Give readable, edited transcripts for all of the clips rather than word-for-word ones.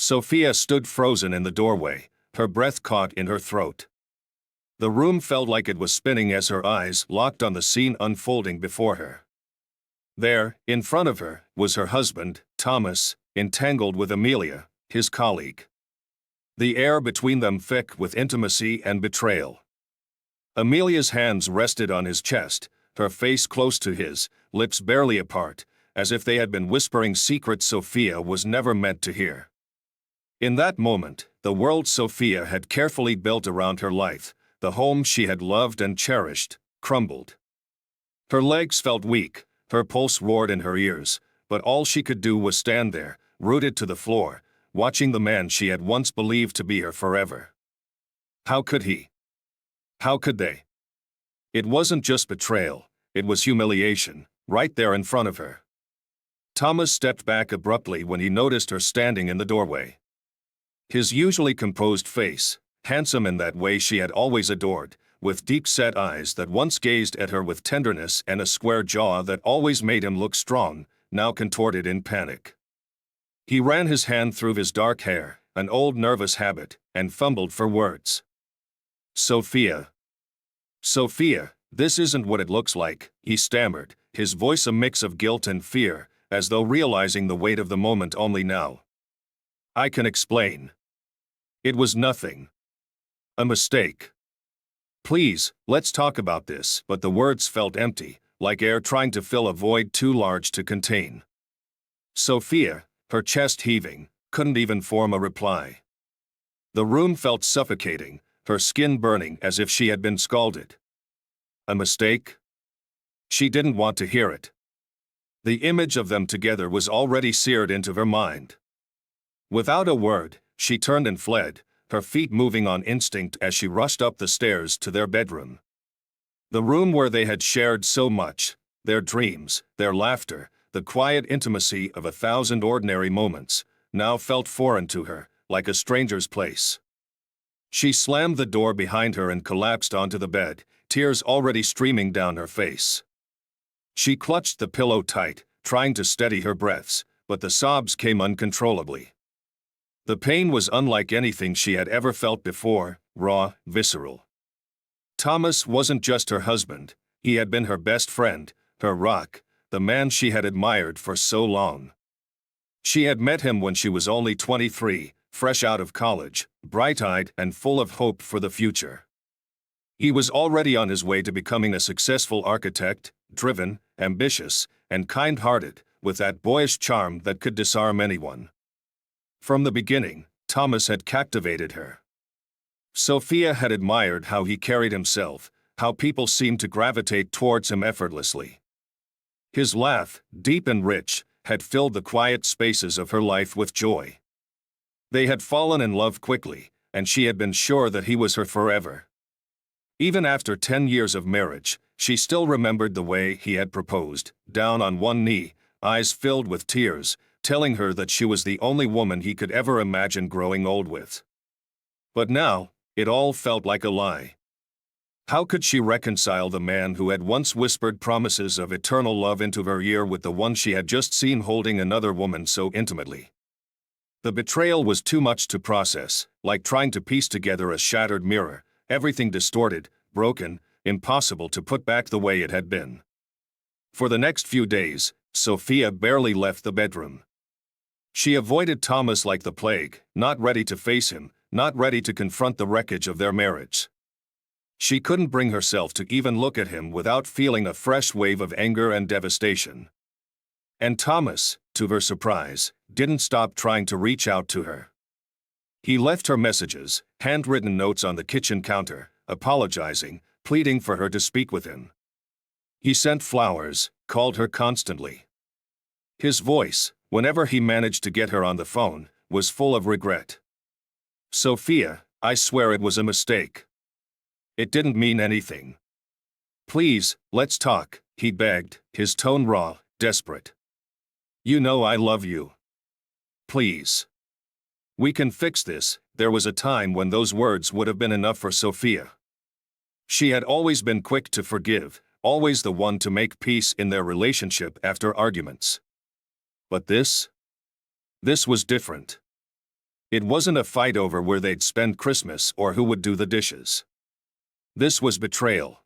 Sophia stood frozen in the doorway, her breath caught in her throat. The room felt like it was spinning as her eyes locked on the scene unfolding before her. There, in front of her, was her husband, Thomas, entangled with Amelia, his colleague. The air between them thick with intimacy and betrayal. Amelia's hands rested on his chest, her face close to his, lips barely apart, as if they had been whispering secrets Sophia was never meant to hear. In that moment, the world Sophia had carefully built around her life, the home she had loved and cherished, crumbled. Her legs felt weak, her pulse roared in her ears, but all she could do was stand there, rooted to the floor, watching the man she had once believed to be her forever. How could he? How could they? It wasn't just betrayal, it was humiliation, right there in front of her. Thomas stepped back abruptly when he noticed her standing in the doorway. His usually composed face, handsome in that way she had always adored, with deep-set eyes that once gazed at her with tenderness and a square jaw that always made him look strong, now contorted in panic. He ran his hand through his dark hair, an old nervous habit, and fumbled for words. Sophia. Sophia, this isn't what it looks like, he stammered, his voice a mix of guilt and fear, as though realizing the weight of the moment only now. I can explain. It was nothing. A mistake. Please, let's talk about this, but the words felt empty, like air trying to fill a void too large to contain. Sophia, her chest heaving, couldn't even form a reply. The room felt suffocating, her skin burning as if she had been scalded. A mistake? She didn't want to hear it. The image of them together was already seared into her mind. Without a word, she turned and fled, her feet moving on instinct as she rushed up the stairs to their bedroom. The room where they had shared so much, their dreams, their laughter, the quiet intimacy of 1,000 ordinary moments, now felt foreign to her, like a stranger's place. She slammed the door behind her and collapsed onto the bed, tears already streaming down her face. She clutched the pillow tight, trying to steady her breaths, but the sobs came uncontrollably. The pain was unlike anything she had ever felt before, raw, visceral. Thomas wasn't just her husband, he had been her best friend, her rock, the man she had admired for so long. She had met him when she was only 23, fresh out of college, bright-eyed and full of hope for the future. He was already on his way to becoming a successful architect, driven, ambitious, and kind-hearted, with that boyish charm that could disarm anyone. From the beginning, Thomas had captivated her. Sophia had admired how he carried himself, how people seemed to gravitate towards him effortlessly. His laugh, deep and rich, had filled the quiet spaces of her life with joy. They had fallen in love quickly, and she had been sure that he was her forever. Even after 10 years of marriage, she still remembered the way he had proposed, down on one knee, eyes filled with tears, telling her that she was the only woman he could ever imagine growing old with. But now, it all felt like a lie. How could she reconcile the man who had once whispered promises of eternal love into her ear with the one she had just seen holding another woman so intimately? The betrayal was too much to process, like trying to piece together a shattered mirror, everything distorted, broken, impossible to put back the way it had been. For the next few days, Sophia barely left the bedroom. She avoided Thomas like the plague, not ready to face him, not ready to confront the wreckage of their marriage. She couldn't bring herself to even look at him without feeling a fresh wave of anger and devastation. And Thomas, to her surprise, didn't stop trying to reach out to her. He left her messages, handwritten notes on the kitchen counter, apologizing, pleading for her to speak with him. He sent flowers, called her constantly. His voice, whenever he managed to get her on the phone, was full of regret. Sophia, I swear it was a mistake. It didn't mean anything. Please, let's talk, he begged, his tone raw, desperate. You know I love you. Please. We can fix this. There was a time when those words would have been enough for Sophia. She had always been quick to forgive, always the one to make peace in their relationship after arguments. But this was different. It wasn't a fight over where they'd spend Christmas or who would do the dishes. This was betrayal.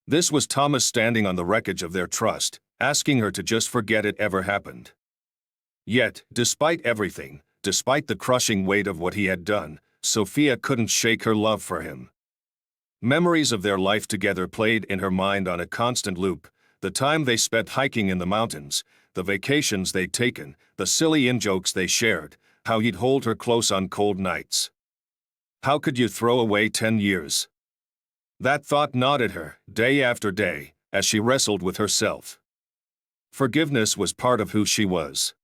This was Thomas standing on the wreckage of their trust, asking her to just forget it ever happened. Yet, despite everything, despite the crushing weight of what he had done, Sophia couldn't shake her love for him. Memories of their life together played in her mind on a constant loop, the time they spent hiking in the mountains, the vacations they'd taken, the silly in-jokes they shared, how he'd hold her close on cold nights. How could you throw away 10 years? That thought gnawed at her, day after day, as she wrestled with herself. Forgiveness was part of who she was.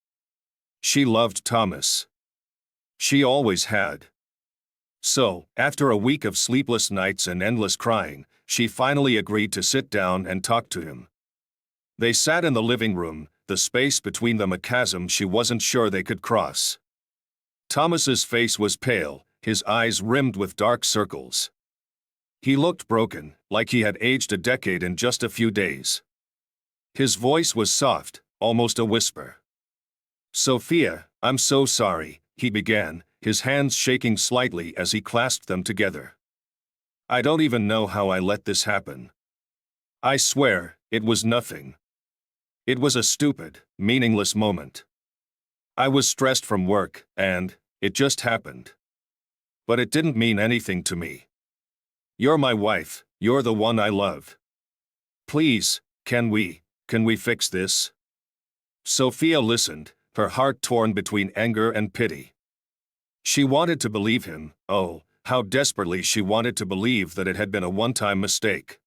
She loved Thomas. She always had. So, after a week of sleepless nights and endless crying, she finally agreed to sit down and talk to him. They sat in the living room, the space between them a chasm she wasn't sure they could cross. Thomas's face was pale, his eyes rimmed with dark circles. He looked broken, like he had aged a decade in just a few days. His voice was soft, almost a whisper. "Sophia, I'm so sorry," he began, his hands shaking slightly as he clasped them together. "I don't even know how I let this happen. I swear, it was nothing. It was a stupid, meaningless moment. I was stressed from work, and it just happened. But it didn't mean anything to me. You're my wife, you're the one I love. Please, can we fix this?" Sophia listened, her heart torn between anger and pity. She wanted to believe him, oh, how desperately she wanted to believe that it had been a one-time mistake.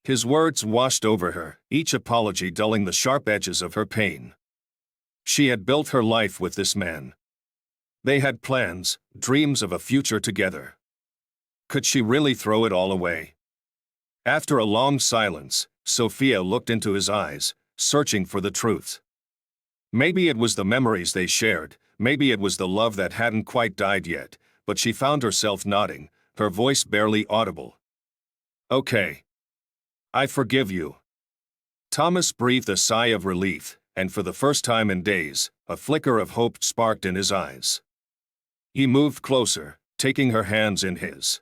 His words washed over her, each apology dulling the sharp edges of her pain. She had built her life with this man. They had plans, dreams of a future together. Could she really throw it all away? After a long silence, Sophia looked into his eyes, searching for the truth. Maybe it was the memories they shared, maybe it was the love that hadn't quite died yet, but she found herself nodding, her voice barely audible. "Okay. I forgive you." Thomas breathed a sigh of relief, and for the first time in days, a flicker of hope sparked in his eyes. He moved closer, taking her hands in his.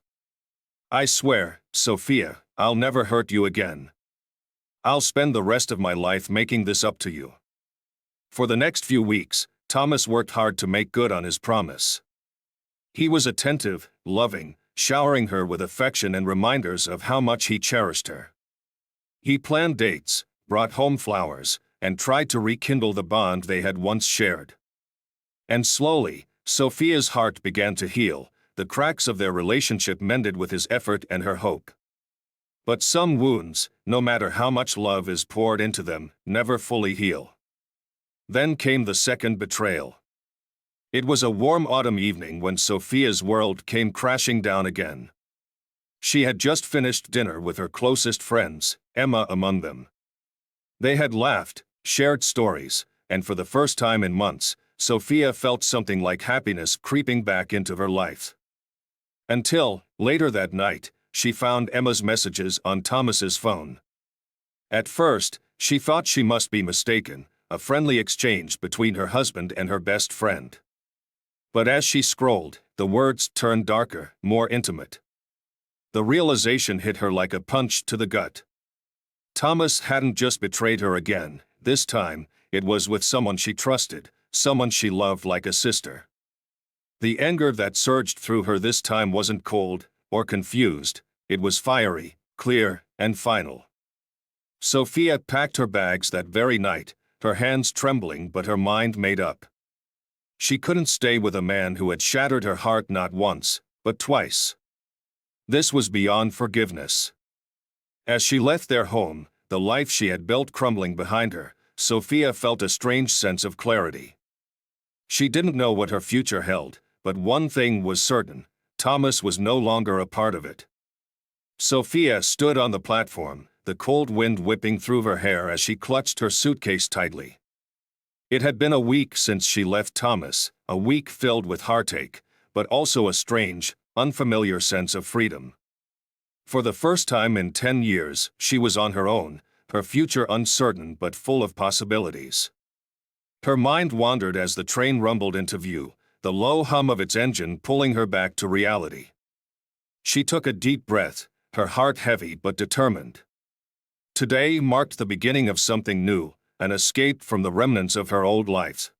"I swear, Sophia, I'll never hurt you again. I'll spend the rest of my life making this up to you." For the next few weeks, Thomas worked hard to make good on his promise. He was attentive, loving, showering her with affection and reminders of how much he cherished her. He planned dates, brought home flowers, and tried to rekindle the bond they had once shared. And slowly, Sophia's heart began to heal, the cracks of their relationship mended with his effort and her hope. But some wounds, no matter how much love is poured into them, never fully heal. Then came the second betrayal. It was a warm autumn evening when Sophia's world came crashing down again. She had just finished dinner with her closest friends, Emma among them. They had laughed, shared stories, and for the first time in months, Sophia felt something like happiness creeping back into her life. Until, later that night, she found Emma's messages on Thomas's phone. At first, she thought she must be mistaken, a friendly exchange between her husband and her best friend. But as she scrolled, the words turned darker, more intimate. The realization hit her like a punch to the gut. Thomas hadn't just betrayed her again, this time, it was with someone she trusted, someone she loved like a sister. The anger that surged through her this time wasn't cold or confused, it was fiery, clear, and final. Sophia packed her bags that very night, her hands trembling but her mind made up. She couldn't stay with a man who had shattered her heart not once, but twice. This was beyond forgiveness. As she left their home, the life she had built crumbling behind her, Sophia felt a strange sense of clarity. She didn't know what her future held, but one thing was certain, Thomas was no longer a part of it. Sophia stood on the platform, the cold wind whipping through her hair as she clutched her suitcase tightly. It had been a week since she left Thomas, a week filled with heartache, but also a strange, unfamiliar sense of freedom. For the first time in 10 years, she was on her own, her future uncertain but full of possibilities. Her mind wandered as the train rumbled into view, the low hum of its engine pulling her back to reality. She took a deep breath, her heart heavy but determined. Today marked the beginning of something new, an escape from the remnants of her old life.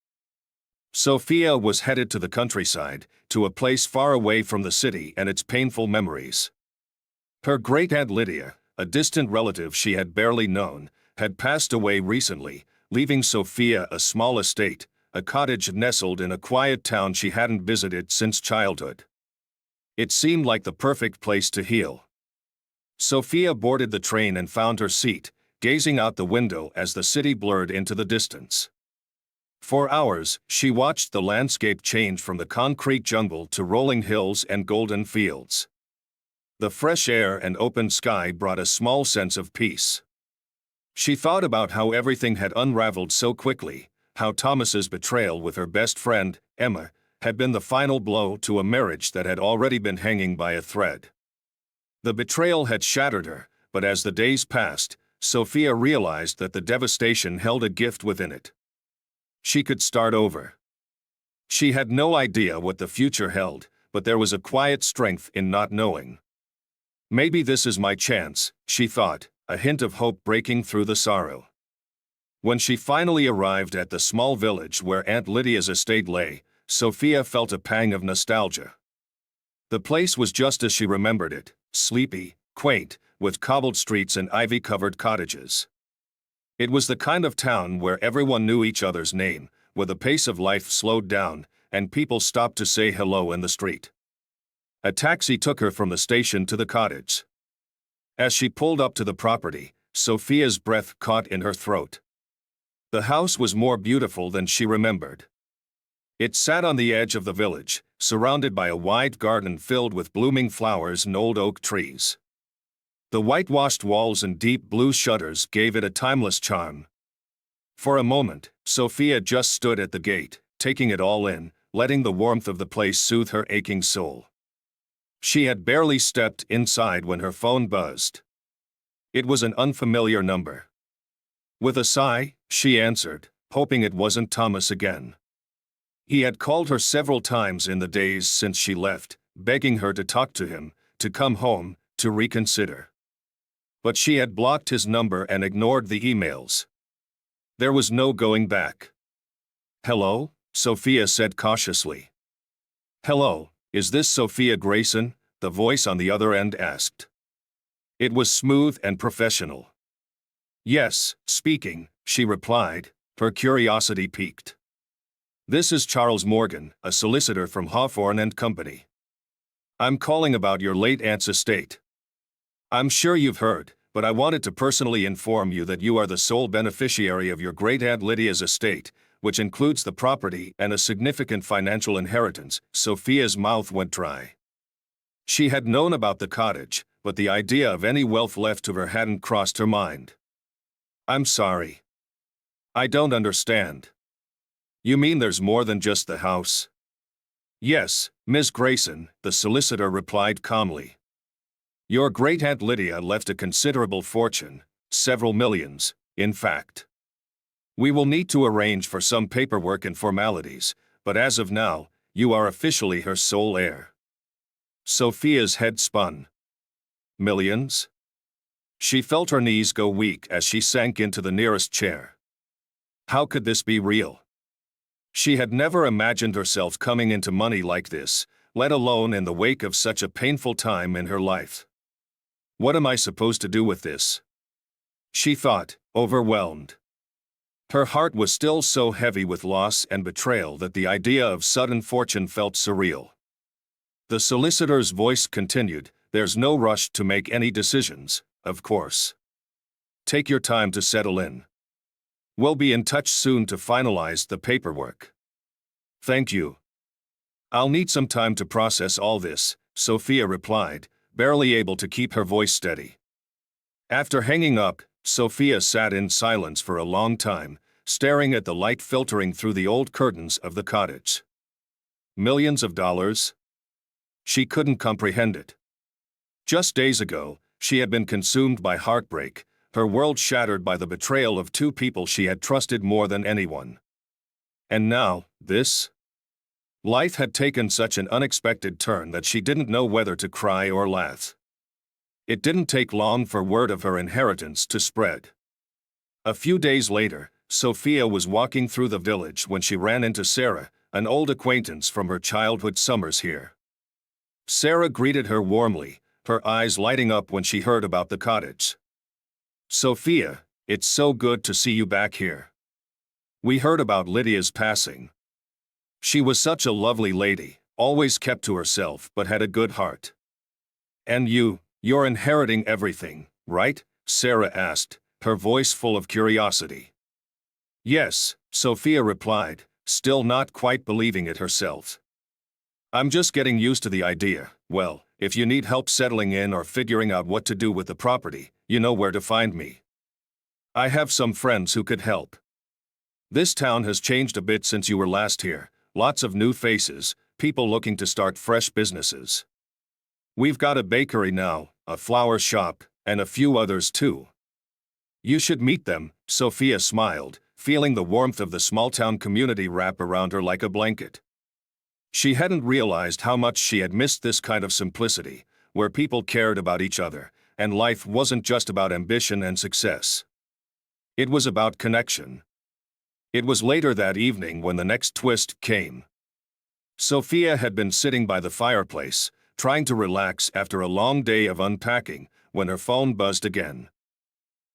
Sophia was headed to the countryside, to a place far away from the city and its painful memories. Her great-aunt Lydia, a distant relative she had barely known, had passed away recently, leaving Sophia a small estate, a cottage nestled in a quiet town she hadn't visited since childhood. It seemed like the perfect place to heal. Sophia boarded the train and found her seat, gazing out the window as the city blurred into the distance. For hours, she watched the landscape change from the concrete jungle to rolling hills and golden fields. The fresh air and open sky brought a small sense of peace. She thought about how everything had unraveled so quickly, how Thomas's betrayal with her best friend, Emma, had been the final blow to a marriage that had already been hanging by a thread. The betrayal had shattered her, but as the days passed, Sophia realized that the devastation held a gift within it. She could start over. She had no idea what the future held, but there was a quiet strength in not knowing. Maybe this is my chance, she thought, a hint of hope breaking through the sorrow. When she finally arrived at the small village where Aunt Lydia's estate lay, Sophia felt a pang of nostalgia. The place was just as she remembered it, sleepy, quaint, with cobbled streets and ivy-covered cottages. It was the kind of town where everyone knew each other's name, where the pace of life slowed down, and people stopped to say hello in the street. A taxi took her from the station to the cottage. As she pulled up to the property, Sophia's breath caught in her throat. The house was more beautiful than she remembered. It sat on the edge of the village, surrounded by a wide garden filled with blooming flowers and old oak trees. The whitewashed walls and deep blue shutters gave it a timeless charm. For a moment, Sophia just stood at the gate, taking it all in, letting the warmth of the place soothe her aching soul. She had barely stepped inside when her phone buzzed. It was an unfamiliar number. With a sigh, she answered, hoping it wasn't Thomas again. He had called her several times in the days since she left, begging her to talk to him, to come home, to reconsider. But she had blocked his number and ignored the emails. There was no going back. "Hello?" Sophia said cautiously. "Hello, is this Sophia Grayson?" the voice on the other end asked. It was smooth and professional. "Yes, speaking," she replied, her curiosity piqued. "This is Charles Morgan, a solicitor from Hawthorne and Company. I'm calling about your late aunt's estate. I'm sure you've heard, but I wanted to personally inform you that you are the sole beneficiary of your great-aunt Lydia's estate, which includes the property and a significant financial inheritance." Sophia's mouth went dry. She had known about the cottage, but the idea of any wealth left to her hadn't crossed her mind. "I'm sorry. I don't understand. You mean there's more than just the house?" "Yes, Miss Grayson," the solicitor replied calmly. "Your great-aunt Lydia left a considerable fortune, several millions, in fact. We will need to arrange for some paperwork and formalities, but as of now, you are officially her sole heir." Sophia's head spun. Millions? She felt her knees go weak as she sank into the nearest chair. How could this be real? She had never imagined herself coming into money like this, let alone in the wake of such a painful time in her life. What am I supposed to do with this? She thought, overwhelmed. Her heart was still so heavy with loss and betrayal that the idea of sudden fortune felt surreal. The solicitor's voice continued, "There's no rush to make any decisions, of course. Take your time to settle in. We'll be in touch soon to finalize the paperwork." "Thank you. I'll need some time to process all this," Sophia replied, barely able to keep her voice steady. After hanging up, Sophia sat in silence for a long time, staring at the light filtering through the old curtains of the cottage. Millions of dollars? She couldn't comprehend it. Just days ago, she had been consumed by heartbreak, her world shattered by the betrayal of two people she had trusted more than anyone. And now, this? Life had taken such an unexpected turn that she didn't know whether to cry or laugh. It didn't take long for word of her inheritance to spread. A few days later, Sophia was walking through the village when she ran into Sarah, an old acquaintance from her childhood summers here. Sarah greeted her warmly, her eyes lighting up when she heard about the cottage. "Sophia, it's so good to see you back here. We heard about Lydia's passing. She was such a lovely lady, always kept to herself but had a good heart. And you're inheriting everything, right?" Sarah asked, her voice full of curiosity. "Yes," Sophia replied, still not quite believing it herself. "I'm just getting used to the idea. Well, if you need help settling in or figuring out what to do with the property, you know where to find me. I have some friends who could help. This town has changed a bit since you were last here, lots of new faces, people looking to start fresh businesses. We've got a bakery now, a flower shop, and a few others too. You should meet them," Sophia smiled, feeling the warmth of the small-town community wrap around her like a blanket. She hadn't realized how much she had missed this kind of simplicity, where people cared about each other, and life wasn't just about ambition and success. It was about connection. It was later that evening when the next twist came. Sophia had been sitting by the fireplace, trying to relax after a long day of unpacking, when her phone buzzed again.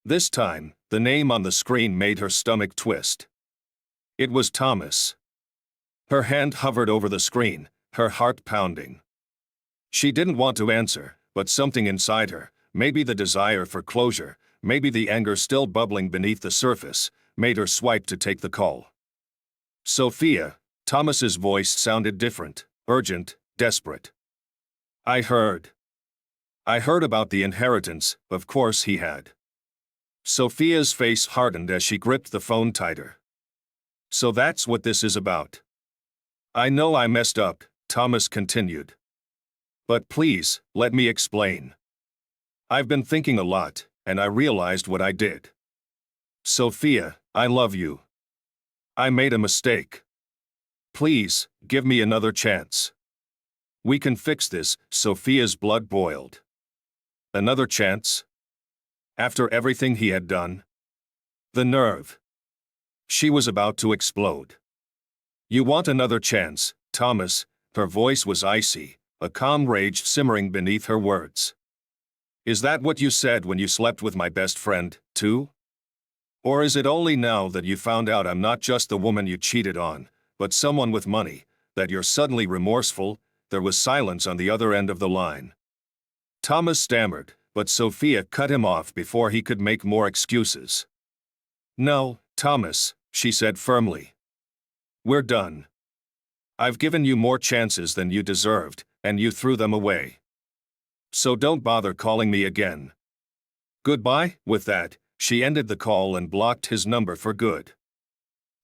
This time, the name on the screen made her stomach twist. It was Thomas. Her hand hovered over the screen, her heart pounding. She didn't want to answer, but something inside her, maybe the desire for closure, maybe the anger still bubbling beneath the surface, made her swipe to take the call. "Sophia," Thomas's voice sounded different, urgent, desperate. I heard about the inheritance," of course he had. Sophia's face hardened as she gripped the phone tighter. "So that's what this is about." "I know I messed up," Thomas continued. "But please, let me explain. I've been thinking a lot, and I realized what I did. Sophia, I love you. I made a mistake. Please, give me another chance. We can fix this." Sophia's blood boiled. Another chance? After everything he had done? The nerve. She was about to explode. "You want another chance, Thomas?" Her voice was icy, a calm rage simmering beneath her words. "Is that what you said when you slept with my best friend, too? Or is it only now that you found out I'm not just the woman you cheated on, but someone with money, that you're suddenly remorseful?" There was silence on the other end of the line. Thomas stammered, but Sophia cut him off before he could make more excuses. "No, Thomas," she said firmly. "We're done. I've given you more chances than you deserved, and you threw them away. So don't bother calling me again. Goodbye." With that, she ended the call and blocked his number for good.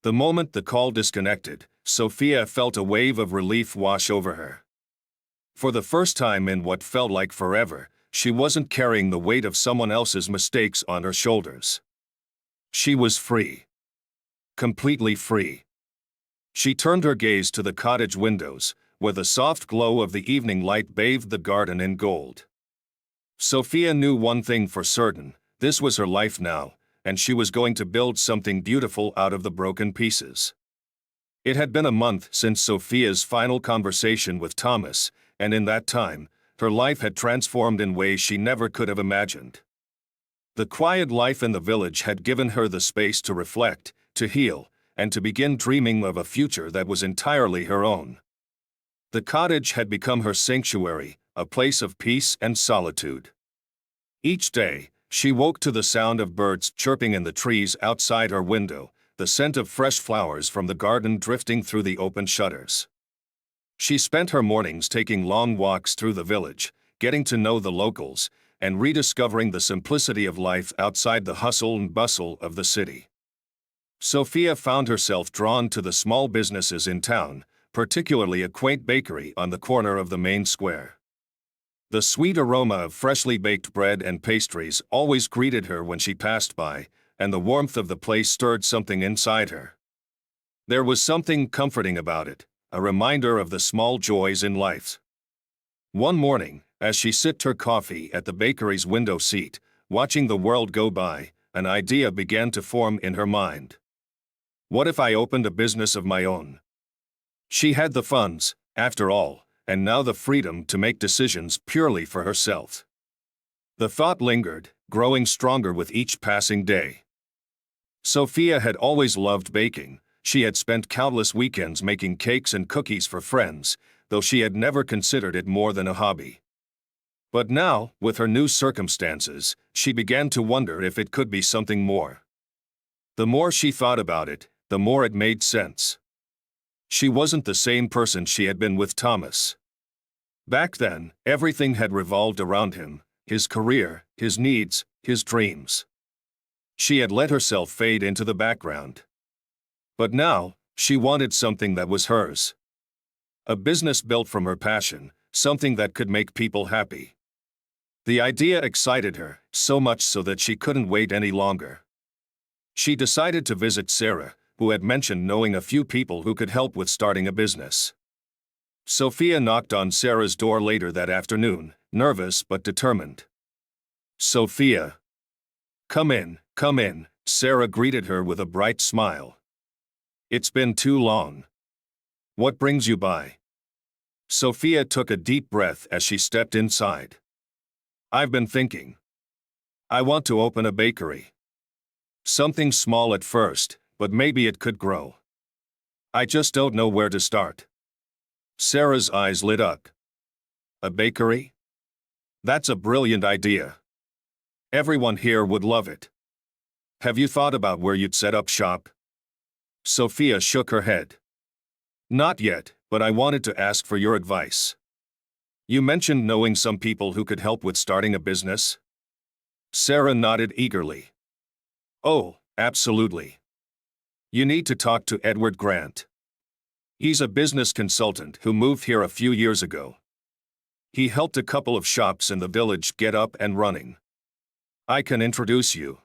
The moment the call disconnected, Sophia felt a wave of relief wash over her. For the first time in what felt like forever, she wasn't carrying the weight of someone else's mistakes on her shoulders. She was free. Completely free. She turned her gaze to the cottage windows, where the soft glow of the evening light bathed the garden in gold. Sophia knew one thing for certain: this was her life now, and she was going to build something beautiful out of the broken pieces. It had been a month since Sophia's final conversation with Thomas, and in that time, her life had transformed in ways she never could have imagined. The quiet life in the village had given her the space to reflect, to heal, and to begin dreaming of a future that was entirely her own. The cottage had become her sanctuary, a place of peace and solitude. Each day, she woke to the sound of birds chirping in the trees outside her window, the scent of fresh flowers from the garden drifting through the open shutters. She spent her mornings taking long walks through the village, getting to know the locals, and rediscovering the simplicity of life outside the hustle and bustle of the city. Sophia found herself drawn to the small businesses in town, particularly a quaint bakery on the corner of the main square. The sweet aroma of freshly baked bread and pastries always greeted her when she passed by, and the warmth of the place stirred something inside her. There was something comforting about it, a reminder of the small joys in life. One morning, as she sipped her coffee at the bakery's window seat, watching the world go by, an idea began to form in her mind. What if I opened a business of my own? She had the funds, after all, and now the freedom to make decisions purely for herself. The thought lingered, growing stronger with each passing day. Sophia had always loved baking. She had spent countless weekends making cakes and cookies for friends, though she had never considered it more than a hobby. But now, with her new circumstances, she began to wonder if it could be something more. The more she thought about it, the more it made sense. She wasn't the same person she had been with Thomas. Back then, everything had revolved around him, his career, his needs, his dreams. She had let herself fade into the background. But now, she wanted something that was hers. A business built from her passion, something that could make people happy. The idea excited her, so much so that she couldn't wait any longer. She decided to visit Sarah, who had mentioned knowing a few people who could help with starting a business. Sophia knocked on Sarah's door later that afternoon, nervous but determined. "Sophia." Come in," Sarah greeted her with a bright smile. "It's been too long. What brings you by?" Sophia took a deep breath as she stepped inside. "I've been thinking. I want to open a bakery. Something small at first, but maybe it could grow. I just don't know where to start." Sarah's eyes lit up. "A bakery? That's a brilliant idea. Everyone here would love it. Have you thought about where you'd set up shop?" Sophia shook her head. "Not yet, but I wanted to ask for your advice. You mentioned knowing some people who could help with starting a business?" Sarah nodded eagerly. "Oh, absolutely. You need to talk to Edward Grant. He's a business consultant who moved here a few years ago. He helped a couple of shops in the village get up and running. I can introduce you."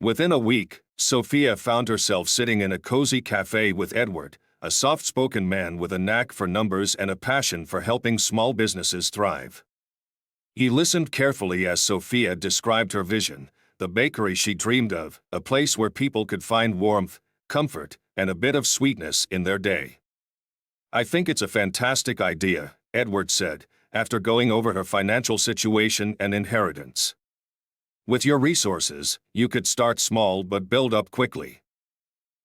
Within a week, Sophia found herself sitting in a cozy cafe with Edward, a soft-spoken man with a knack for numbers and a passion for helping small businesses thrive. He listened carefully as Sophia described her vision, the bakery she dreamed of, a place where people could find warmth, comfort, and a bit of sweetness in their day. "I think it's a fantastic idea," Edward said, after going over her financial situation and inheritance. "With your resources, you could start small but build up quickly.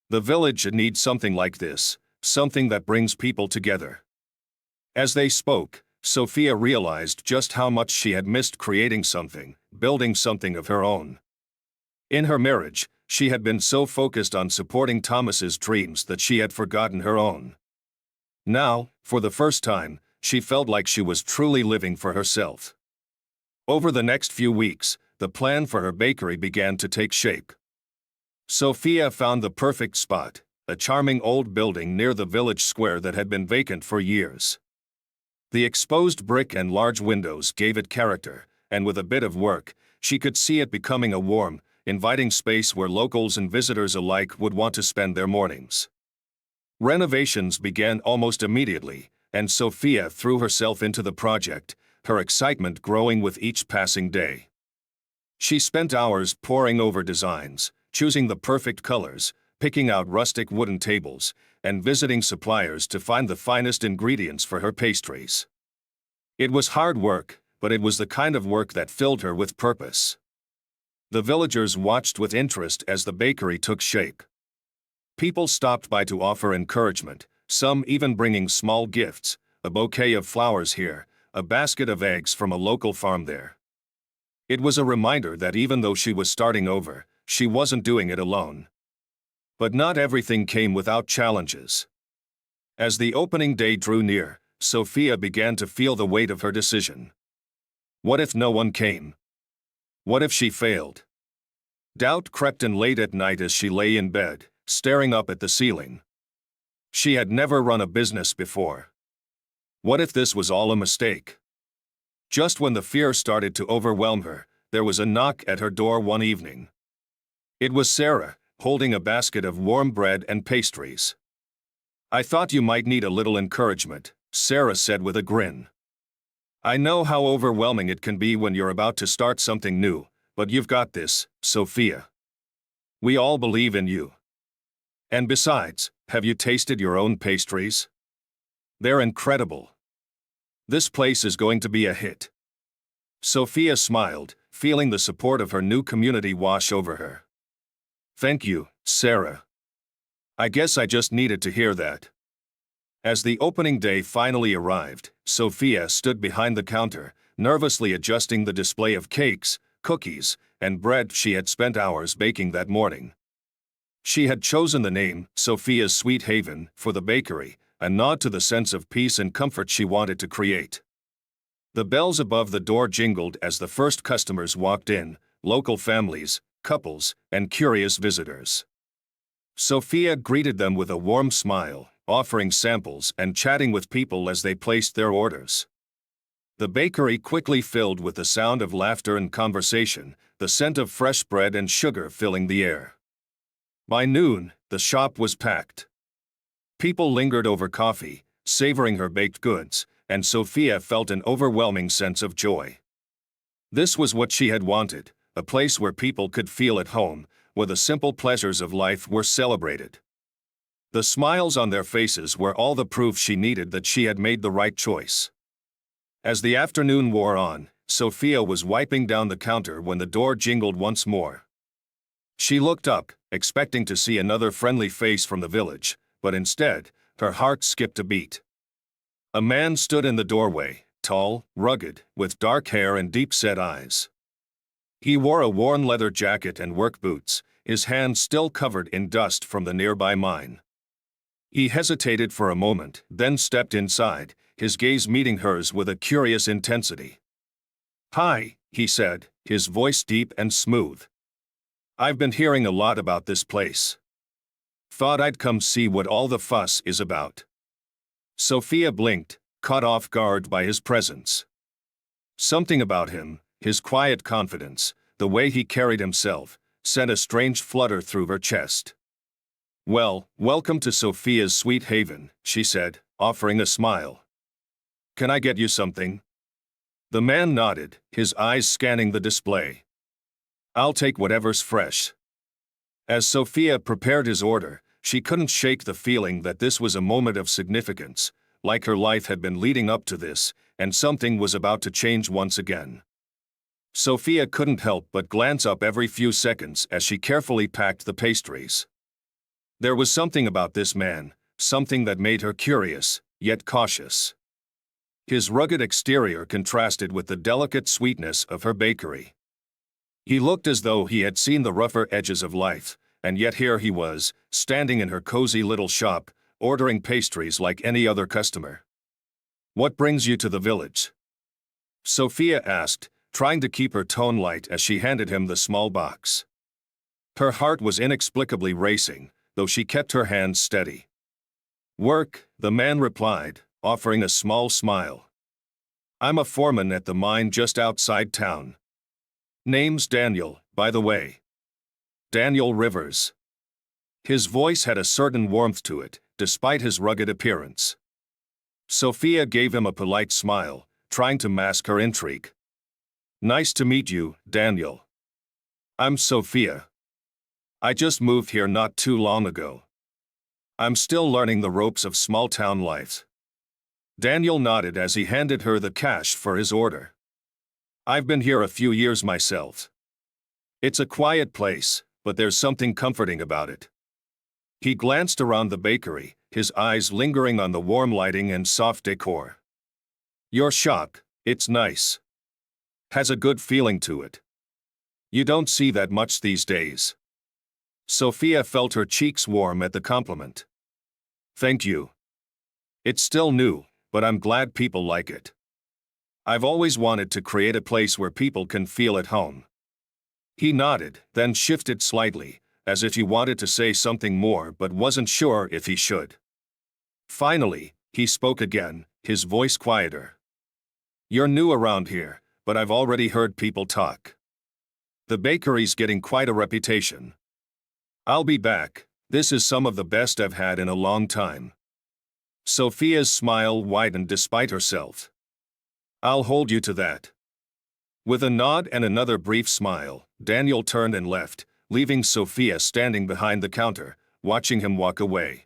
The village needs something like this, something that brings people together." As they spoke, Sophia realized just how much she had missed creating something, building something of her own. In her marriage, she had been so focused on supporting Thomas's dreams that she had forgotten her own. Now, for the first time, she felt like she was truly living for herself. Over the next few weeks, the plan for her bakery began to take shape. Sophia found the perfect spot, a charming old building near the village square that had been vacant for years. The exposed brick and large windows gave it character, and with a bit of work, she could see it becoming a warm, inviting space where locals and visitors alike would want to spend their mornings. Renovations began almost immediately, and Sophia threw herself into the project, her excitement growing with each passing day. She spent hours poring over designs, choosing the perfect colors, picking out rustic wooden tables, and visiting suppliers to find the finest ingredients for her pastries. It was hard work, but it was the kind of work that filled her with purpose. The villagers watched with interest as the bakery took shape. People stopped by to offer encouragement, some even bringing small gifts, a bouquet of flowers here, a basket of eggs from a local farm there. It was a reminder that even though she was starting over, she wasn't doing it alone. But not everything came without challenges. As the opening day drew near, Sophia began to feel the weight of her decision. What if no one came? What if she failed? Doubt crept in late at night as she lay in bed, staring up at the ceiling. She had never run a business before. What if this was all a mistake? Just when the fear started to overwhelm her, there was a knock at her door one evening. It was Sarah, holding a basket of warm bread and pastries. I thought you might need a little encouragement, Sarah said with a grin. I know how overwhelming it can be when you're about to start something new, but you've got this, Sophia. We all believe in you. And besides, have you tasted your own pastries? They're incredible. This place is going to be a hit. Sophia smiled, feeling the support of her new community wash over her. Thank you, Sarah. I guess I just needed to hear that. As the opening day finally arrived, Sophia stood behind the counter, nervously adjusting the display of cakes, cookies, and bread she had spent hours baking that morning. She had chosen the name, Sophia's Sweet Haven, for the bakery, a nod to the sense of peace and comfort she wanted to create. The bells above the door jingled as the first customers walked in, local families, couples, and curious visitors. Sophia greeted them with a warm smile, offering samples and chatting with people as they placed their orders. The bakery quickly filled with the sound of laughter and conversation, the scent of fresh bread and sugar filling the air. By noon, the shop was packed. People lingered over coffee, savoring her baked goods, and Sophia felt an overwhelming sense of joy. This was what she had wanted, a place where people could feel at home, where the simple pleasures of life were celebrated. The smiles on their faces were all the proof she needed that she had made the right choice. As the afternoon wore on, Sophia was wiping down the counter when the door jingled once more. She looked up, expecting to see another friendly face from the village, but instead, her heart skipped a beat. A man stood in the doorway, tall, rugged, with dark hair and deep-set eyes. He wore a worn leather jacket and work boots, his hands still covered in dust from the nearby mine. He hesitated for a moment, then stepped inside, his gaze meeting hers with a curious intensity. "Hi," he said, his voice deep and smooth. "I've been hearing a lot about this place. Thought I'd come see what all the fuss is about." Sophia blinked, caught off guard by his presence. Something about him, his quiet confidence, the way he carried himself, sent a strange flutter through her chest. "Well, welcome to Sophia's Sweet Haven," she said, offering a smile. "Can I get you something?" The man nodded, his eyes scanning the display. "I'll take whatever's fresh." As Sophia prepared his order, she couldn't shake the feeling that this was a moment of significance, like her life had been leading up to this, and something was about to change once again. Sophia couldn't help but glance up every few seconds as she carefully packed the pastries. There was something about this man, something that made her curious, yet cautious. His rugged exterior contrasted with the delicate sweetness of her bakery. He looked as though he had seen the rougher edges of life, and yet here he was, standing in her cozy little shop, ordering pastries like any other customer. "What brings you to the village?" Sophia asked, trying to keep her tone light as she handed him the small box. Her heart was inexplicably racing, though she kept her hands steady. "Work," the man replied, offering a small smile. "I'm a foreman at the mine just outside town. Name's Daniel, by the way. Daniel Rivers." His voice had a certain warmth to it, despite his rugged appearance. Sophia gave him a polite smile, trying to mask her intrigue. "Nice to meet you, Daniel. I'm Sophia. I just moved here not too long ago. I'm still learning the ropes of small-town life." Daniel nodded as he handed her the cash for his order. "I've been here a few years myself. It's a quiet place, but there's something comforting about it." He glanced around the bakery, his eyes lingering on the warm lighting and soft decor. "Your shop, it's nice. Has a good feeling to it. You don't see that much these days." Sophia felt her cheeks warm at the compliment. "Thank you. It's still new, but I'm glad people like it. I've always wanted to create a place where people can feel at home." He nodded, then shifted slightly, as if he wanted to say something more but wasn't sure if he should. Finally, he spoke again, his voice quieter. "You're new around here, but I've already heard people talk. The bakery's getting quite a reputation. I'll be back. This is some of the best I've had in a long time." Sophia's smile widened despite herself. I'll hold you to that. With a nod and another brief smile, Daniel turned and left, leaving Sophia standing behind the counter, watching him walk away.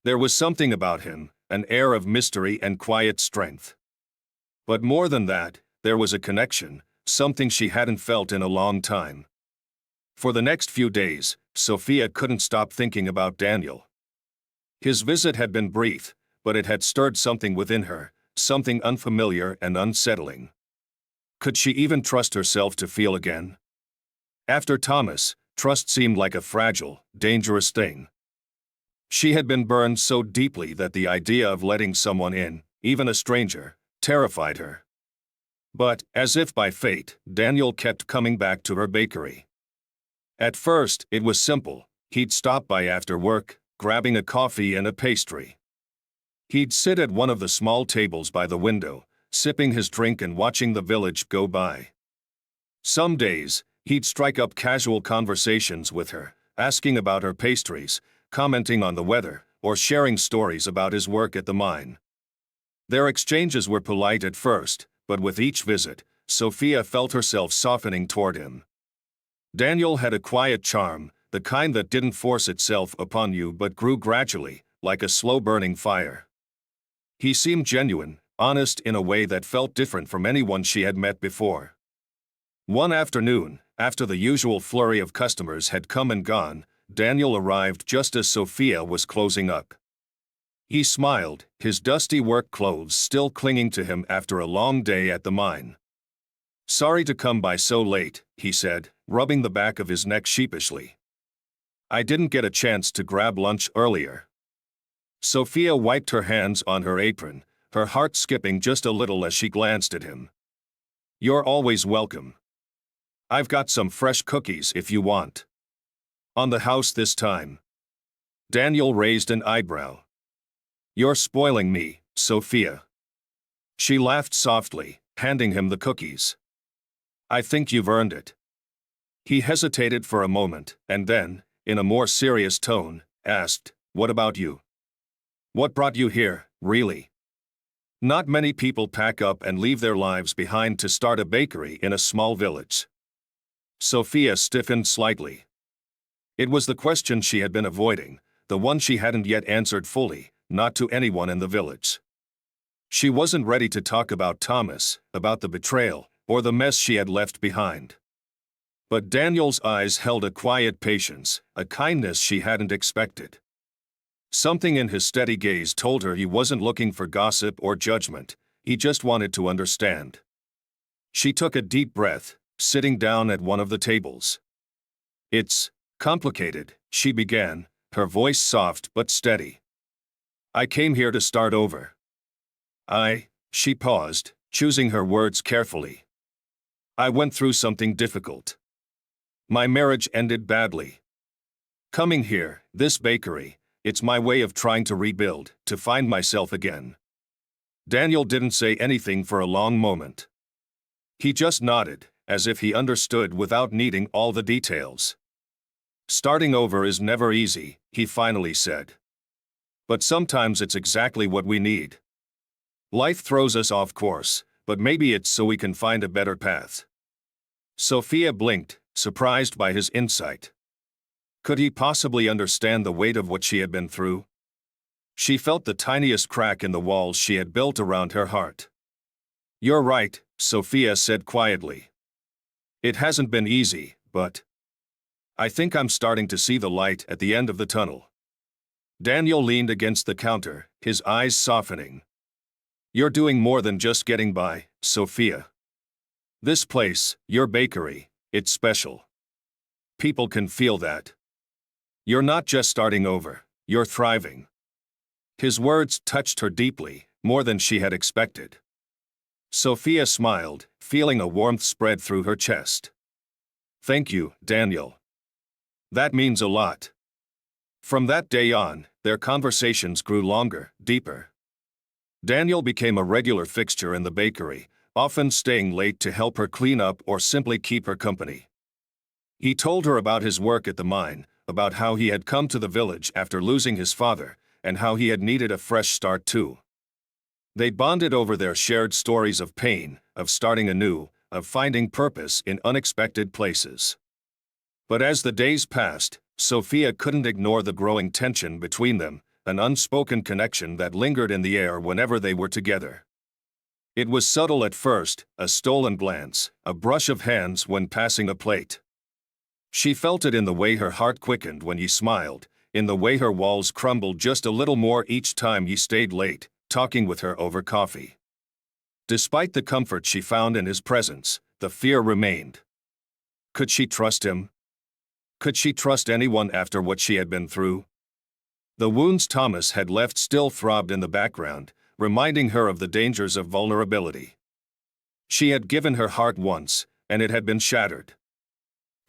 There was something about him, an air of mystery and quiet strength. But more than that, there was a connection, something she hadn't felt in a long time. For the next few days, Sophia couldn't stop thinking about Daniel. His visit had been brief, but it had stirred something within her, something unfamiliar and unsettling. Could she even trust herself to feel again? After Thomas, trust seemed like a fragile, dangerous thing. She had been burned so deeply that the idea of letting someone in, even a stranger, terrified her. But, as if by fate, Daniel kept coming back to her bakery. At first, it was simple. He'd stop by after work, grabbing a coffee and a pastry. He'd sit at one of the small tables by the window, sipping his drink and watching the village go by. Some days, he'd strike up casual conversations with her, asking about her pastries, commenting on the weather, or sharing stories about his work at the mine. Their exchanges were polite at first, but with each visit, Sophia felt herself softening toward him. Daniel had a quiet charm, the kind that didn't force itself upon you but grew gradually, like a slow-burning fire. He seemed genuine, honest in a way that felt different from anyone she had met before. One afternoon, after the usual flurry of customers had come and gone, Daniel arrived just as Sophia was closing up. He smiled, his dusty work clothes still clinging to him after a long day at the mine. "Sorry to come by so late," he said, rubbing the back of his neck sheepishly. "I didn't get a chance to grab lunch earlier." Sophia wiped her hands on her apron, her heart skipping just a little as she glanced at him. "You're always welcome. I've got some fresh cookies if you want." "On the house this time?" Daniel raised an eyebrow. "You're spoiling me, Sophia." She laughed softly, handing him the cookies. "I think you've earned it." He hesitated for a moment, and then, in a more serious tone, asked, "What about you? What brought you here, really?" Not many people pack up and leave their lives behind to start a bakery in a small village. Sophia stiffened slightly. It was the question she had been avoiding, the one she hadn't yet answered fully, not to anyone in the village. She wasn't ready to talk about Thomas, about the betrayal, or the mess she had left behind. But Daniel's eyes held a quiet patience, a kindness she hadn't expected. Something in his steady gaze told her he wasn't looking for gossip or judgment, he just wanted to understand. She took a deep breath, sitting down at one of the tables. "It's complicated," she began, her voice soft but steady. "I came here to start over. She paused, choosing her words carefully. "I went through something difficult. My marriage ended badly. Coming here, this bakery, it's my way of trying to rebuild, to find myself again." Daniel didn't say anything for a long moment. He just nodded, as if he understood without needing all the details. "Starting over is never easy," he finally said. "But sometimes it's exactly what we need. Life throws us off course, but maybe it's so we can find a better path." Sophia blinked, surprised by his insight. Could he possibly understand the weight of what she had been through? She felt the tiniest crack in the walls she had built around her heart. "You're right," Sophia said quietly. "It hasn't been easy, but I think I'm starting to see the light at the end of the tunnel." Daniel leaned against the counter, his eyes softening. "You're doing more than just getting by, Sophia. This place, your bakery, it's special. People can feel that. You're not just starting over, you're thriving." His words touched her deeply, more than she had expected. Sophia smiled, feeling a warmth spread through her chest. "Thank you, Daniel. That means a lot." From that day on, their conversations grew longer, deeper. Daniel became a regular fixture in the bakery, often staying late to help her clean up or simply keep her company. He told her about his work at the mine, about how he had come to the village after losing his father, and how he had needed a fresh start too. They bonded over their shared stories of pain, of starting anew, of finding purpose in unexpected places. But as the days passed, Sophia couldn't ignore the growing tension between them, an unspoken connection that lingered in the air whenever they were together. It was subtle at first, a stolen glance, a brush of hands when passing a plate. She felt it in the way her heart quickened when he smiled, in the way her walls crumbled just a little more each time he stayed late, talking with her over coffee. Despite the comfort she found in his presence, the fear remained. Could she trust him? Could she trust anyone after what she had been through? The wounds Thomas had left still throbbed in the background, reminding her of the dangers of vulnerability. She had given her heart once, and it had been shattered.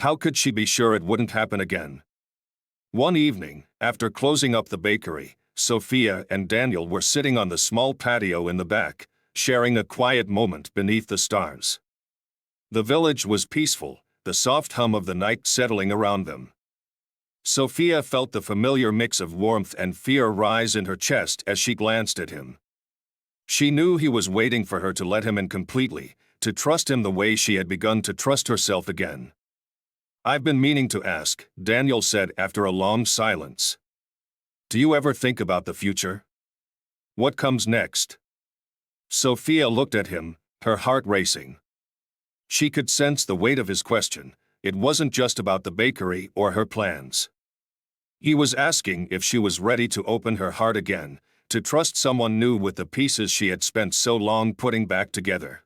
How could she be sure it wouldn't happen again? One evening, after closing up the bakery, Sophia and Daniel were sitting on the small patio in the back, sharing a quiet moment beneath the stars. The village was peaceful, the soft hum of the night settling around them. Sophia felt the familiar mix of warmth and fear rise in her chest as she glanced at him. She knew he was waiting for her to let him in completely, to trust him the way she had begun to trust herself again. "I've been meaning to ask," Daniel said after a long silence. "Do you ever think about the future? What comes next?" Sophia looked at him, her heart racing. She could sense the weight of his question. It wasn't just about the bakery or her plans. He was asking if she was ready to open her heart again, to trust someone new with the pieces she had spent so long putting back together.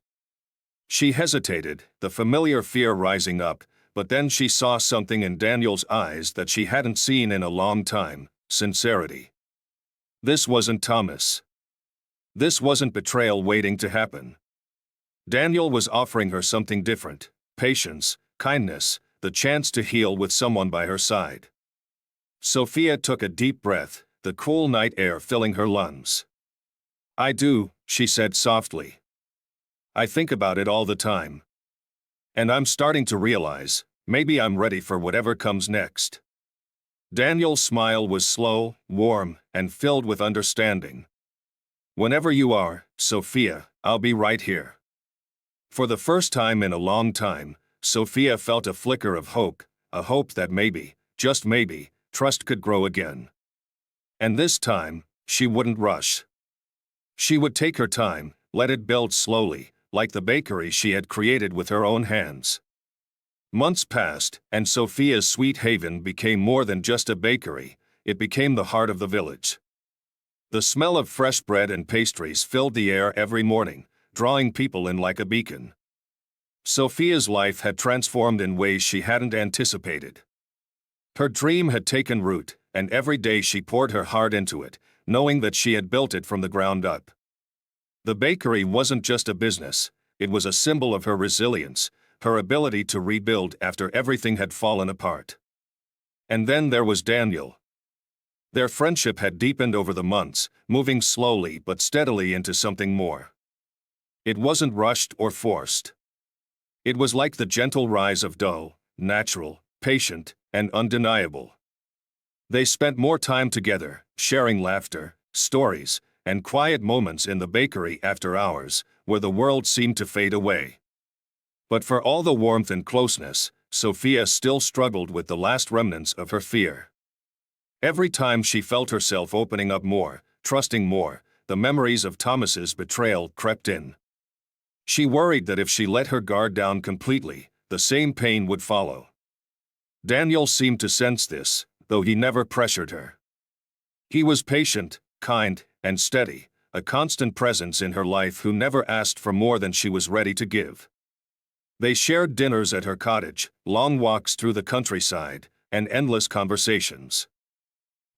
She hesitated, the familiar fear rising up, but then she saw something in Daniel's eyes that she hadn't seen in a long time: sincerity. This wasn't Thomas. This wasn't betrayal waiting to happen. Daniel was offering her something different: patience, kindness, the chance to heal with someone by her side. Sophia took a deep breath, the cool night air filling her lungs. "I do," she said softly. "I think about it all the time. And I'm starting to realize, maybe I'm ready for whatever comes next." Daniel's smile was slow, warm, and filled with understanding. "Whenever you are, Sophia, I'll be right here." For the first time in a long time, Sophia felt a flicker of hope, a hope that maybe, just maybe, trust could grow again. And this time, she wouldn't rush. She would take her time, let it build slowly, like the bakery she had created with her own hands. Months passed, and Sophia's sweet haven became more than just a bakery. It became the heart of the village. The smell of fresh bread and pastries filled the air every morning, drawing people in like a beacon. Sophia's life had transformed in ways she hadn't anticipated. Her dream had taken root, and every day she poured her heart into it, knowing that she had built it from the ground up. The bakery wasn't just a business, it was a symbol of her resilience, her ability to rebuild after everything had fallen apart. And then there was Daniel. Their friendship had deepened over the months, moving slowly but steadily into something more. It wasn't rushed or forced. It was like the gentle rise of dough, natural, patient, and undeniable. They spent more time together, sharing laughter, stories, and quiet moments in the bakery after hours, where the world seemed to fade away. But for all the warmth and closeness, Sophia still struggled with the last remnants of her fear. Every time she felt herself opening up more, trusting more, the memories of Thomas's betrayal crept in. She worried that if she let her guard down completely, the same pain would follow. Daniel seemed to sense this, though he never pressured her. He was patient, kind, and steady, a constant presence in her life who never asked for more than she was ready to give. They shared dinners at her cottage, long walks through the countryside, and endless conversations.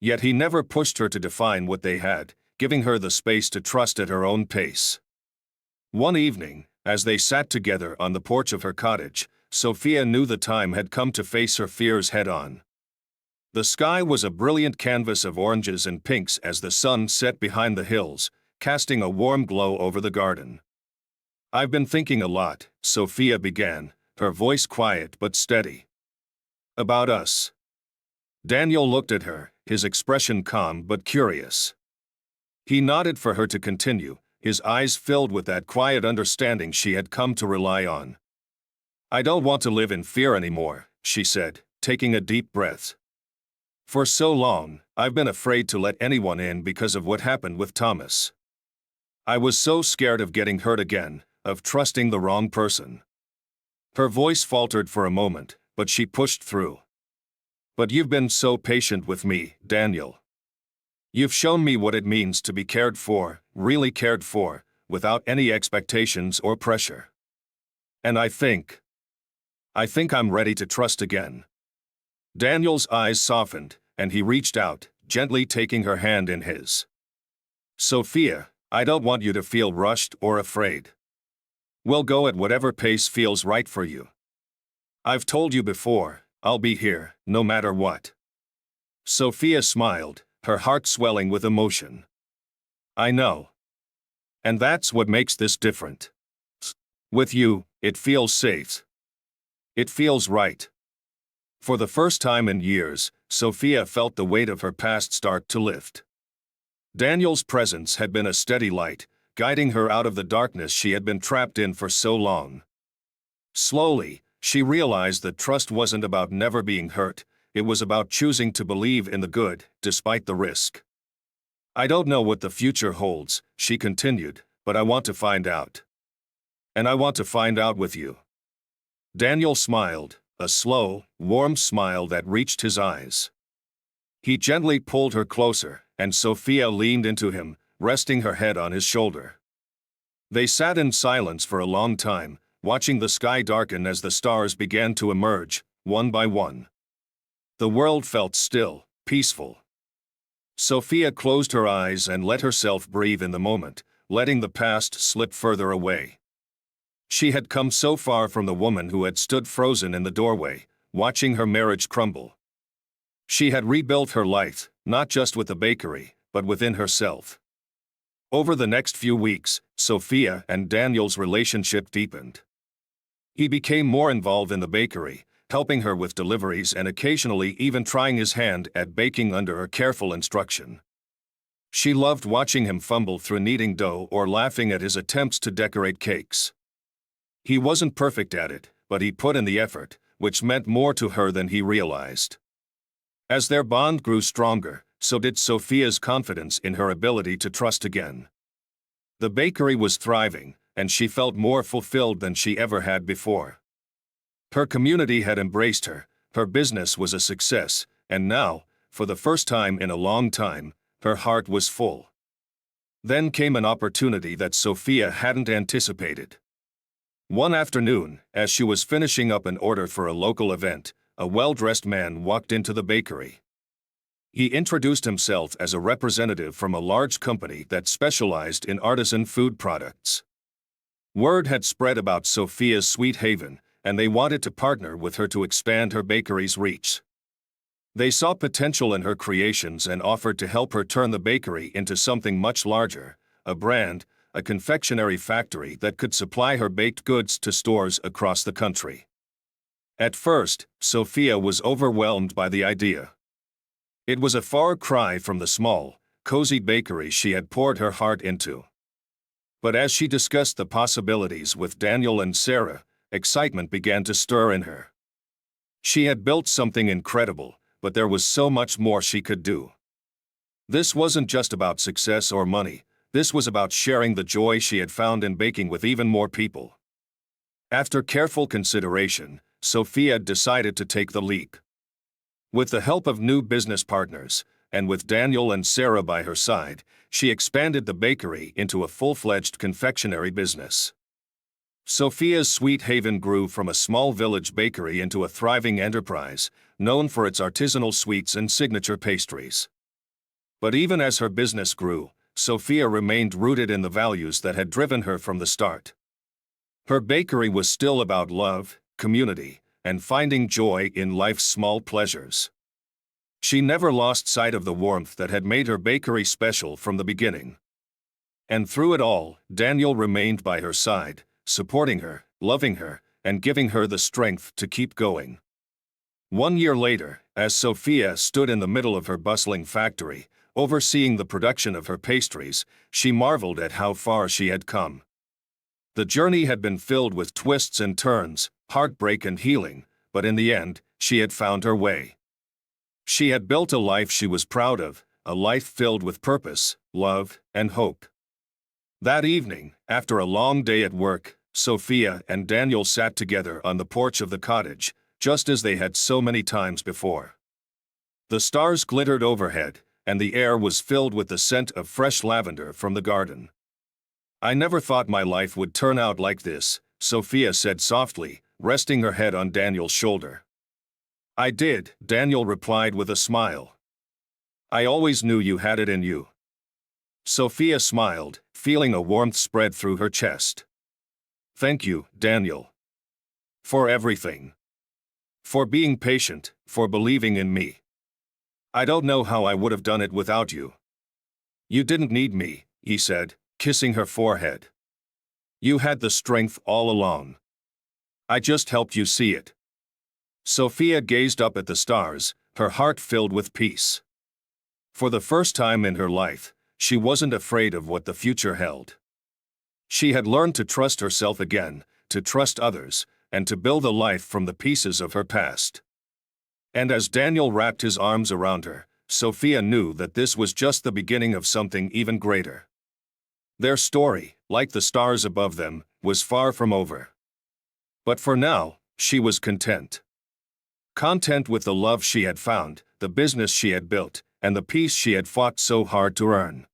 Yet he never pushed her to define what they had, giving her the space to trust at her own pace. One evening, as they sat together on the porch of her cottage, Sophia knew the time had come to face her fears head-on. The sky was a brilliant canvas of oranges and pinks as the sun set behind the hills, casting a warm glow over the garden. "I've been thinking a lot," Sophia began, her voice quiet but steady. "About us." Daniel looked at her, his expression calm but curious. He nodded for her to continue, his eyes filled with that quiet understanding she had come to rely on. "I don't want to live in fear anymore," she said, taking a deep breath. "For so long, I've been afraid to let anyone in because of what happened with Thomas. I was so scared of getting hurt again, of trusting the wrong person." Her voice faltered for a moment, but she pushed through. "But you've been so patient with me, Daniel. You've shown me what it means to be cared for, really cared for, without any expectations or pressure. And I think I'm ready to trust again." Daniel's eyes softened, and he reached out, gently taking her hand in his. "Sophia, I don't want you to feel rushed or afraid. We'll go at whatever pace feels right for you. I've told you before, I'll be here, no matter what." Sophia smiled, her heart swelling with emotion. "I know. And that's what makes this different. With you, it feels safe. It feels right." For the first time in years, Sophia felt the weight of her past start to lift. Daniel's presence had been a steady light, guiding her out of the darkness she had been trapped in for so long. Slowly, she realized that trust wasn't about never being hurt, it was about choosing to believe in the good, despite the risk. "I don't know what the future holds," she continued, "but I want to find out. And I want to find out with you." Daniel smiled, a slow, warm smile that reached his eyes. He gently pulled her closer, and Sophia leaned into him, resting her head on his shoulder. They sat in silence for a long time, watching the sky darken as the stars began to emerge, one by one. The world felt still, peaceful. Sophia closed her eyes and let herself breathe in the moment, letting the past slip further away. She had come so far from the woman who had stood frozen in the doorway, watching her marriage crumble. She had rebuilt her life, not just with the bakery, but within herself. Over the next few weeks, Sophia and Daniel's relationship deepened. He became more involved in the bakery, helping her with deliveries and occasionally even trying his hand at baking under her careful instruction. She loved watching him fumble through kneading dough or laughing at his attempts to decorate cakes. He wasn't perfect at it, but he put in the effort, which meant more to her than he realized. As their bond grew stronger, so did Sophia's confidence in her ability to trust again. The bakery was thriving, and she felt more fulfilled than she ever had before. Her community had embraced her, her business was a success, and now, for the first time in a long time, her heart was full. Then came an opportunity that Sophia hadn't anticipated. One afternoon, as she was finishing up an order for a local event, a well-dressed man walked into the bakery. He introduced himself as a representative from a large company that specialized in artisan food products. Word had spread about Sophia's sweet haven, and they wanted to partner with her to expand her bakery's reach. They saw potential in her creations and offered to help her turn the bakery into something much larger, a brand, a confectionery factory that could supply her baked goods to stores across the country. At first, Sophia was overwhelmed by the idea. It was a far cry from the small, cozy bakery she had poured her heart into. But as she discussed the possibilities with Daniel and Sarah, excitement began to stir in her. She had built something incredible, but there was so much more she could do. This wasn't just about success or money, this was about sharing the joy she had found in baking with even more people. After careful consideration, Sophia decided to take the leap. With the help of new business partners, and with Daniel and Sarah by her side, she expanded the bakery into a full-fledged confectionery business. Sophia's Sweet Haven grew from a small village bakery into a thriving enterprise, known for its artisanal sweets and signature pastries. But even as her business grew, Sophia remained rooted in the values that had driven her from the start. Her bakery was still about love, community, and finding joy in life's small pleasures. She never lost sight of the warmth that had made her bakery special from the beginning. And through it all, Daniel remained by her side, supporting her, loving her, and giving her the strength to keep going. 1 year later, As Sophia stood in the middle of her bustling factory, overseeing the production of her pastries, she marveled at how far she had come. The journey had been filled with twists and turns, heartbreak and healing, but in the end, she had found her way. She had built a life she was proud of, a life filled with purpose, love, and hope. That evening, after a long day at work, Sophia and Daniel sat together on the porch of the cottage, just as they had so many times before. The stars glittered overhead, and the air was filled with the scent of fresh lavender from the garden. "I never thought my life would turn out like this," Sophia said softly, resting her head on Daniel's shoulder. "I did," Daniel replied with a smile. "I always knew you had it in you." Sophia smiled, feeling a warmth spread through her chest. "Thank you, Daniel. For everything. For being patient, for believing in me. I don't know how I would have done it without you." "You didn't need me," he said, kissing her forehead. "You had the strength all along. I just helped you see it." Sophia gazed up at the stars, her heart filled with peace. For the first time in her life, she wasn't afraid of what the future held. She had learned to trust herself again, to trust others, and to build a life from the pieces of her past. And as Daniel wrapped his arms around her, Sophia knew that this was just the beginning of something even greater. Their story, like the stars above them, was far from over. But for now, she was content. Content with the love she had found, the business she had built, and the peace she had fought so hard to earn.